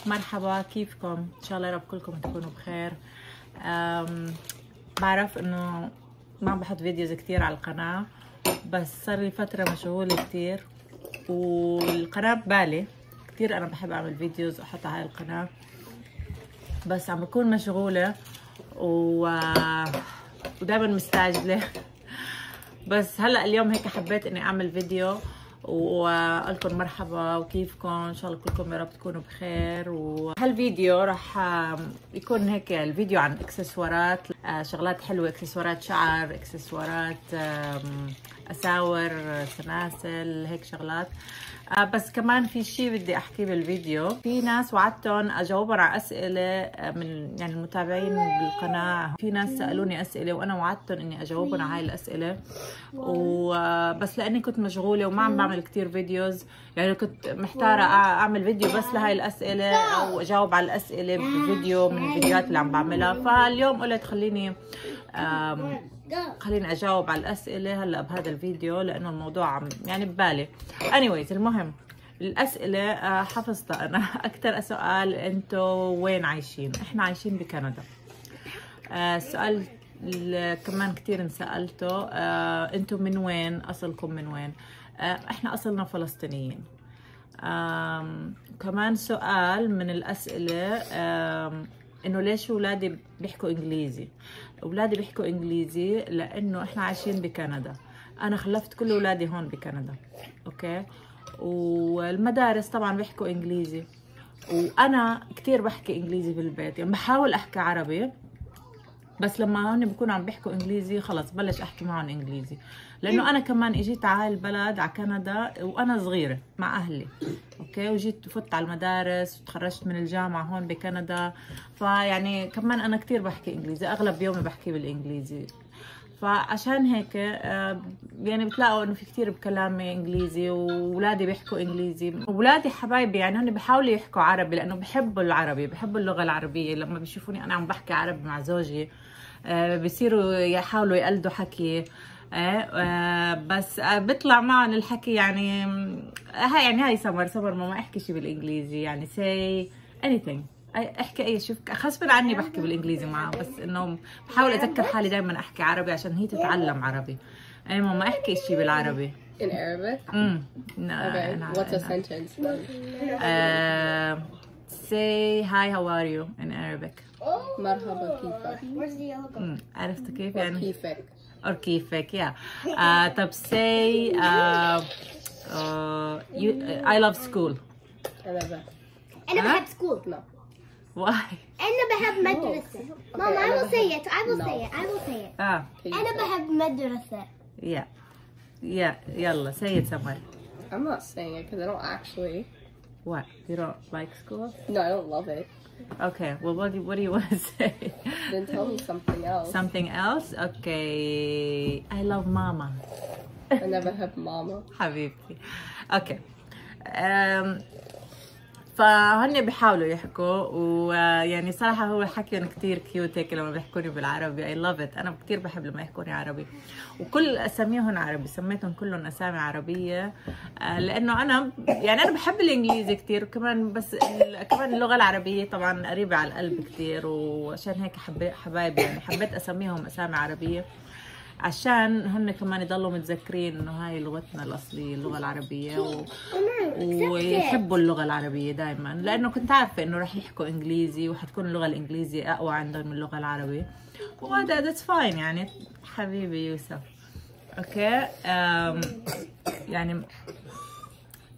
مرحبا، كيفكم؟ ان شاء الله يا رب كلكم تكونوا بخير. بعرف انه ما بحط فيديوز كتير على القناة، بس صار لي فترة مشغولة كتير والقناة ببالي كتير. انا بحب اعمل فيديوز احطها على القناة، بس عم بكون مشغولة ودايما مستعجلة. بس هلا اليوم هيك حبيت اني اعمل فيديو واقول لكم مرحبا وكيفكم، ان شاء الله كلكم يا رب تكونوا بخير. وهالفيديو راح يكون هيك الفيديو عن اكسسوارات، شغلات حلوه، اكسسوارات شعر، اكسسوارات اساور، سلاسل، هيك شغلات. بس كمان في شيء بدي احكيه بالفيديو. في ناس وعدتهم اجاوبهم على اسئله من يعني المتابعين بالقناه. في ناس سالوني اسئله وانا وعدتهم اني اجاوبهم على هاي الاسئله، وبس لاني كنت مشغوله وما عم بعمل كثير فيديوز، يعني كنت محتاره اعمل فيديو بس لهاي الاسئله او اجاوب على الاسئله بفيديو من الفيديوهات اللي عم بعملها. فاليوم قلت خليني اجاوب على الاسئله هلا بهذا الفيديو، لانه الموضوع عم يعني ببالي. anyways المهم الاسئله حفظتها انا. اكثر سؤال انتو وين عايشين؟ احنا عايشين بكندا. السؤال كمان كثير انسالته، انتو من وين؟ اصلكم من وين؟ احنا اصلنا فلسطينيين. كمان سؤال من الاسئله انه ليش اولادي بيحكوا انجليزي؟ اولادي بيحكوا انجليزي لانه احنا عايشين بكندا. انا خلفت كل اولادي هون بكندا، اوكي؟ والمدارس طبعا بيحكوا انجليزي، وانا كثير بحكي انجليزي بالبيت، يعني بحاول احكي عربي، بس لما هون بكونوا عم بيحكوا انجليزي خلص بلش احكي معهم انجليزي، لانه انا كمان اجيت على البلد على كندا وانا صغيره مع اهلي، اوكي؟ وجيت فت على المدارس وتخرجت من الجامعه هون بكندا، فيعني كمان انا كثير بحكي انجليزي، اغلب يومي بحكي بالانجليزي. فعشان هيك يعني بتلاقوا انه في كثير بكلامي انجليزي، واولادي بيحكوا انجليزي. اولادي حبايبي يعني هن بيحاولوا يحكوا عربي لانه بحبوا العربي، بحبوا اللغه العربيه. لما بيشوفوني انا عم بحكي عربي مع زوجي بيصيروا يحاولوا يقلدوا حكي، بس بيطلع معهم الحكي يعني هاي سمر ماما احكي شيء بالانجليزي، يعني say anything، احكي اي شيء. غصبا عني بحكي بالانجليزي معها، بس انه بحاول اذكر حالي دايما احكي عربي عشان هي تتعلم عربي. اي ماما احكي شيء بالعربي. In Arabic? No, okay. What's a sentence then? Say hi, how are you in Arabic. مرحبا كيفك. عرفت كيف يعني؟ كيفك. or كيفك yeah. طب say I love school. أنا بحب school. No. Why? أنا بحب مدرسة. Mom, I will say it. I will say it. I will say it. أنا بحب مدرسة. Yeah. يلا say it somewhere. I'm not saying it because I don't actually. What? You don't like school? No, I don't love it. Okay. Well, what do you want to say? Then tell me something else. Something else? Okay. I love mama. I never have mama. حبيبتي. Okay. فهن بيحاولوا يحكوا، ويعني صراحة هو حكيهم كتير كيوت هيك لما بيحكوني بالعربي. I love it. أنا كتير بحب لما يحكوني عربي، وكل أساميهم عربي، سميتهم كلهم أسامي عربية، لأنه أنا يعني أنا بحب الإنجليزي كتير، وكمان بس كمان اللغة العربية طبعا قريبة على القلب كتير، وعشان هيك حبايبي يعني حبيت أسميهم أسامي عربية عشان هن كمان يضلوا متذكرين انه هاي لغتنا الاصليه، اللغه العربيه، ويحبوا اللغه العربيه دائما، لانه كنت عارفه انه رح يحكوا انجليزي وحتكون اللغه الانجليزيه اقوى عندهم من اللغه العربيه، وهذا ذاتس فاين يعني. حبيبي يوسف. اوكي يعني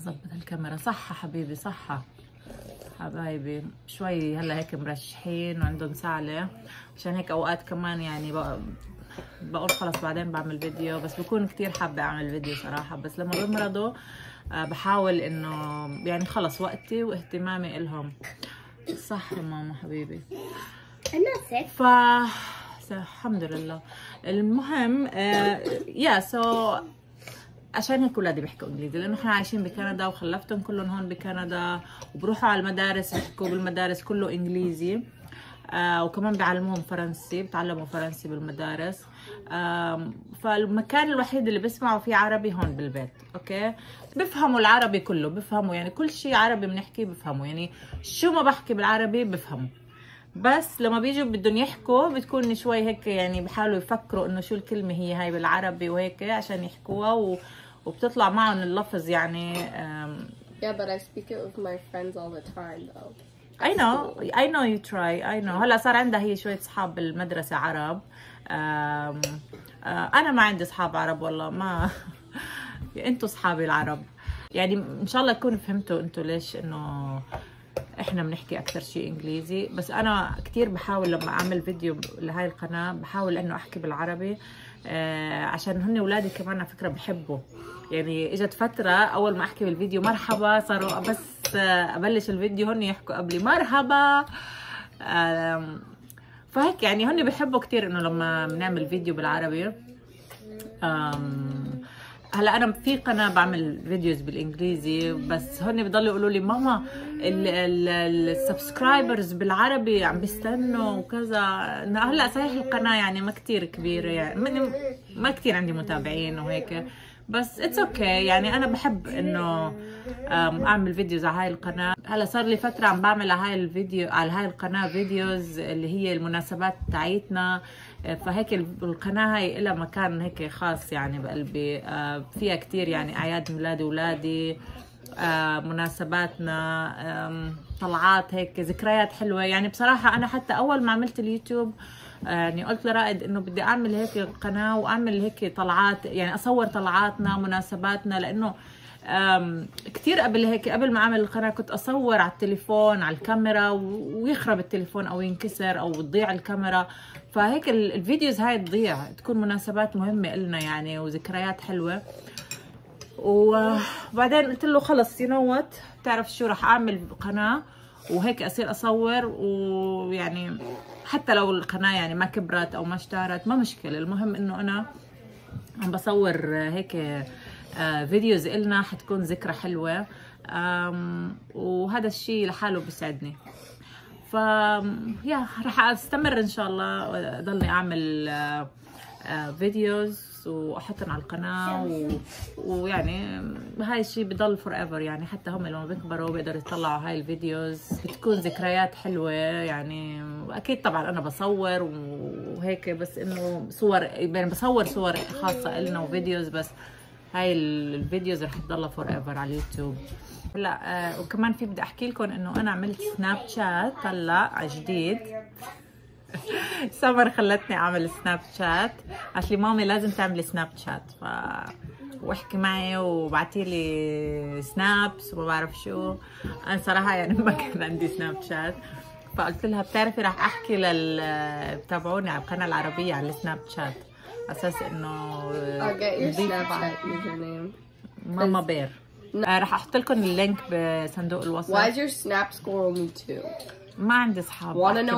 ظبط الكاميرا صح حبيبي، صح حبايبي. شوي هلا هيك مرشحين وعندهم سعله، عشان هيك اوقات كمان يعني بقول خلص بعدين بعمل فيديو، بس بكون كتير حابة اعمل فيديو صراحة، بس لما بمرضوا بحاول انه يعني خلص وقتي واهتمامي الهم. صح يا ماما حبيبي. الحمد لله. المهم عشان هيك ولادي بيحكوا انجليزي، لانه احنا عايشين بكندا وخلفتهم كلهم هون بكندا، وبروحوا على المدارس بيحكوا بالمدارس كله انجليزي. وكمان بيعلموهم فرنسي، بتعلموا فرنسي بالمدارس. فالمكان الوحيد اللي بيسمعوا فيه عربي هون بالبيت. اوكي، بفهموا العربي كله، بفهموا يعني كل شيء عربي بنحكيه بفهموا، يعني شو ما بحكي بالعربي بفهموا، بس لما بيجوا بدهم يحكوا بتكون شوي هيك يعني بحاولوا يفكروا انه شو الكلمة هي هاي بالعربي وهيك عشان يحكوها، وبتطلع معهم اللفظ يعني. Yeah, but I speak it with my friends all the time though. I know you try. I know. هلا صار عندها هي شوية أصحاب بالمدرسة عرب. أنا ما عندي أصحاب عرب والله، ما أنتوا أصحابي العرب يعني. إن شاء الله تكونوا فهمتوا أنتوا ليش إنه إحنا بنحكي أكثر شيء إنجليزي. بس أنا كتير بحاول لما أعمل فيديو لهاي القناة بحاول إنه أحكي بالعربي، عشان هن أولادي كمان على فكرة بحبوا. يعني اجت فترة اول ما احكي بالفيديو مرحبا صاروا بس ابلش الفيديو هن يحكوا قبلي مرحبا. فهيك يعني هن بيحبوا كتير انه لما بنعمل فيديو بالعربي. هلا انا في قناة بعمل فيديوز بالانجليزي، بس هن بضلوا يقولوا لي ماما السبسكرايبرز بالعربي عم بيستنوا وكذا. هلا صحيح القناة يعني ما كتير كبيرة، يعني ما كتير عندي متابعين وهيك، بس اتس اوكي يعني. انا بحب انه اعمل فيديوز على هاي القناه. هلا صار لي فتره عم بعمل على هاي القناه فيديوز اللي هي المناسبات تاعيتنا، فهيك القناه هاي لها مكان هيك خاص يعني بقلبي. فيها كتير يعني اعياد ميلاد اولادي، مناسباتنا، طلعات هيك ذكريات حلوه يعني. بصراحه انا حتى اول ما عملت اليوتيوب يعني قلت لرائد انه بدي اعمل هيك قناه واعمل هيك طلعات، يعني اصور طلعاتنا مناسباتنا، لانه كتير قبل هيك قبل ما اعمل القناه كنت اصور على التليفون على الكاميرا ويخرب التليفون او ينكسر او تضيع الكاميرا، فهيك الفيديوز هاي تضيع، تكون مناسبات مهمه إلنا يعني وذكريات حلوه. وبعدين قلت له خلص يو نو وات، بتعرف شو، راح اعمل قناه وهيك اصير اصور، ويعني حتى لو القناه يعني ما كبرت او ما اشتهرت ما مشكله، المهم انه انا عم بصور هيك فيديوز إلنا حتكون ذكرى حلوه، وهذا الشيء لحاله بيسعدني. ف يا راح استمر ان شاء الله ضلني اعمل فيديوز واحطهم على القناه، ويعني هاي الشيء بضل فور ايفر يعني. حتى هم لما بيكبروا بيقدروا يطلعوا هاي الفيديوز، بتكون ذكريات حلوه يعني. اكيد طبعا انا بصور وهيك، بس انه صور يعني بصور صور خاصه لنا وفيديوز، بس هاي الفيديوز رح تضلها فور ايفر على اليوتيوب. لا وكمان في بدي احكي لكم انه انا عملت سناب شات هلا جديد. سمر خلتني اعمل سناب شات، قالت لي مامي لازم تعملي سناب شات، واحكي معي وبعتي لي سنابس وما بعرف شو. انا صراحه يعني ما كان عندي سناب شات، فقلت لها بتعرفي راح احكي بتابعوني على القناه العربيه على السناب شات، اساس انه ماما بير. راح احط لكم اللينك بصندوق الوصف. Why is your snap score only 2? ما عندي اصحاب. Wanna know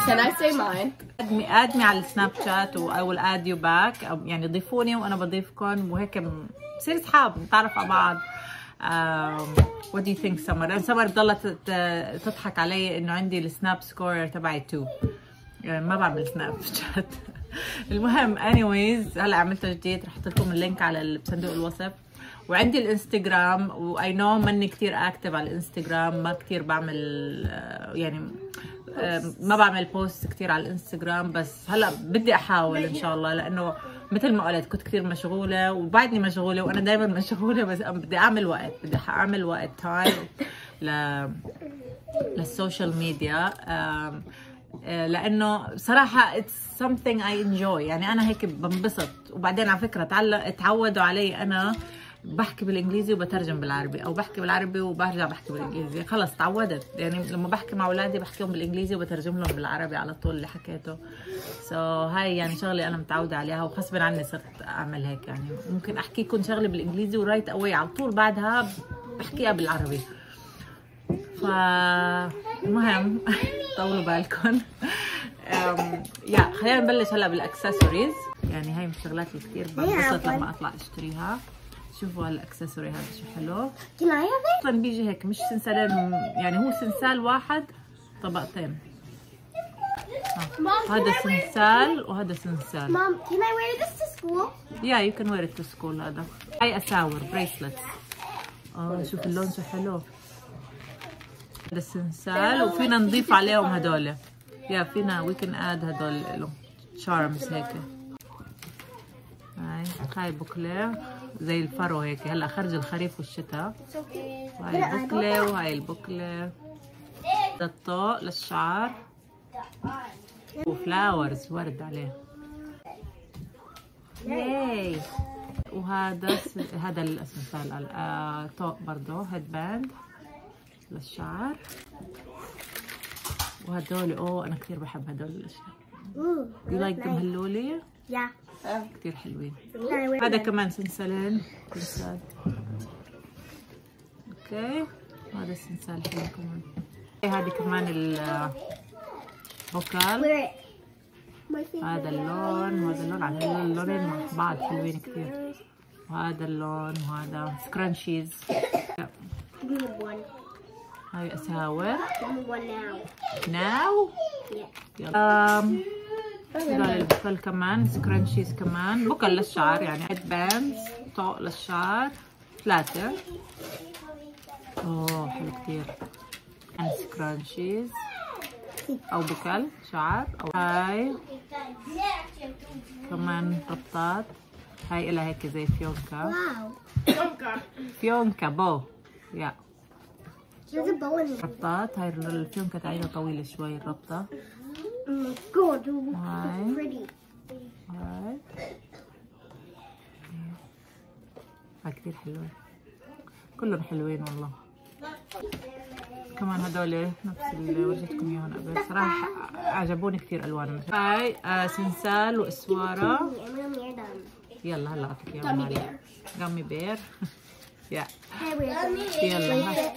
Can I say mine? ادمي على السناب شات و I will add you back، يعني ضيفوني وانا بضيفكم وهيك بصير اصحاب نتعرف على بعض. What do you think سمر؟ سمر ضلت تضحك علي انه عندي السناب سكور تبعي 2، يعني ما بعمل سناب شات. المهم anyways هلا عملته جديد، رح احط لكم اللينك على بصندوق الوصف. وعندي الانستغرام، واي نو ماني كثير اكتف على الانستغرام، ما كثير بعمل يعني ما بعمل بوست كثير على الانستغرام، بس هلا بدي احاول ان شاء الله، لانه مثل ما قلت كنت كثير مشغوله وبعدني مشغوله، وانا دائما مشغوله، بس بدي اعمل وقت، بدي اعمل وقت تايم للسوشيال ميديا، لانه صراحه it's something I enjoy يعني. انا هيك بنبسط. وبعدين على فكره اتعودوا علي انا بحكي بالانجليزي وبترجم بالعربي، او بحكي بالعربي وبرجع بحكي بالانجليزي، خلص تعودت يعني. لما بحكي مع اولادي بحكيهم بالانجليزي وبترجم لهم بالعربي على طول اللي حكيته. هاي يعني شغله انا متعوده عليها، وغصبا عني صرت اعمل هيك يعني. ممكن احكي لكم شغله بالانجليزي ورايت اوي على طول بعدها بحكيها بالعربي. فالمهم طولوا بالكم. يا خلينا نبلش هلا بالاكسسوارز. يعني هاي من الشغلات اللي كثير بنبسط لما اطلع اشتريها. شوفوا هالاكسسوري هذا شو حلو. اصلا بيجي هيك مش سنسالين، يعني هو سنسال واحد طبقتين. هذا سنسال وهذا سنسال. Mom, can I wear this to school? Yeah, you can wear it to school. هذا هاي أساور bracelets. شوف اللون شو حلو. هذا السنسال وفينا نضيف عليهم هدول. يا فينا we can add هدول له charms هيك. هاي بوكلة زي الفرو هيك، هلا خرج الخريف والشتاء. وهاي البوكلة وهاي البوكلة. هذا الطوق للشعر وفلاورز ورد عليه. ياي. وهذا هذا السنسال طوق برضه هيد باند للشعر. وهدول انا كثير بحب هدول الاشياء. You like them هلولي؟ Yeah. كثير حلوين. هذا كمان سنسالين. سنسال. اوكي. هذا السنسال حلو كمان. هذه كمان البوكال. هذا اللون وهذا اللون، على اللونين مع بعض حلوين كثير. وهذا اللون وهذا سكرانشيز. هاي أساور. ناو. هذول البوكل كمان سكرانشيز كمان. بوكل للشعر يعني هيد باندز، طوق للشعر 3. حلو كثير. سكرانشيز أو بوكل شعر. أو هاي كمان ربطات. هاي إلها هيك زي فيونكة. فيونكة بو. يا ربطات. هاي الفيونكة تاعيها طويلة شوي الربطة. هاي كتير حلوين، كلهم حلوين والله. كمان هدول نفس اللي ورجيتكم اياهم قبل، صراحة عجبوني كثير الوانهم. هاي سنسال واسوارة. يلا هلا اعطيك اياهم. جامي بير. يا يلا هاي.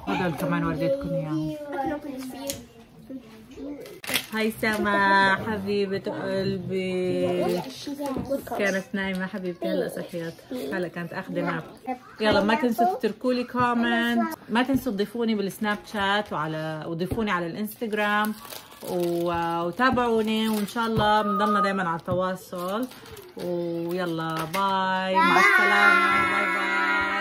هدول كمان ورجيتكم اياهم. هاي سما حبيبة قلبي، كانت نايمة حبيبتي، هلا صحيت، هلا كانت اخذة ناب. يلا ما تنسوا تتركوا لي كومنت، ما تنسوا تضيفوني بالسناب شات وضيفوني على الانستغرام وتابعوني، وان شاء الله بنضلنا دايما على التواصل. ويلا باي، مع السلامة، باي باي.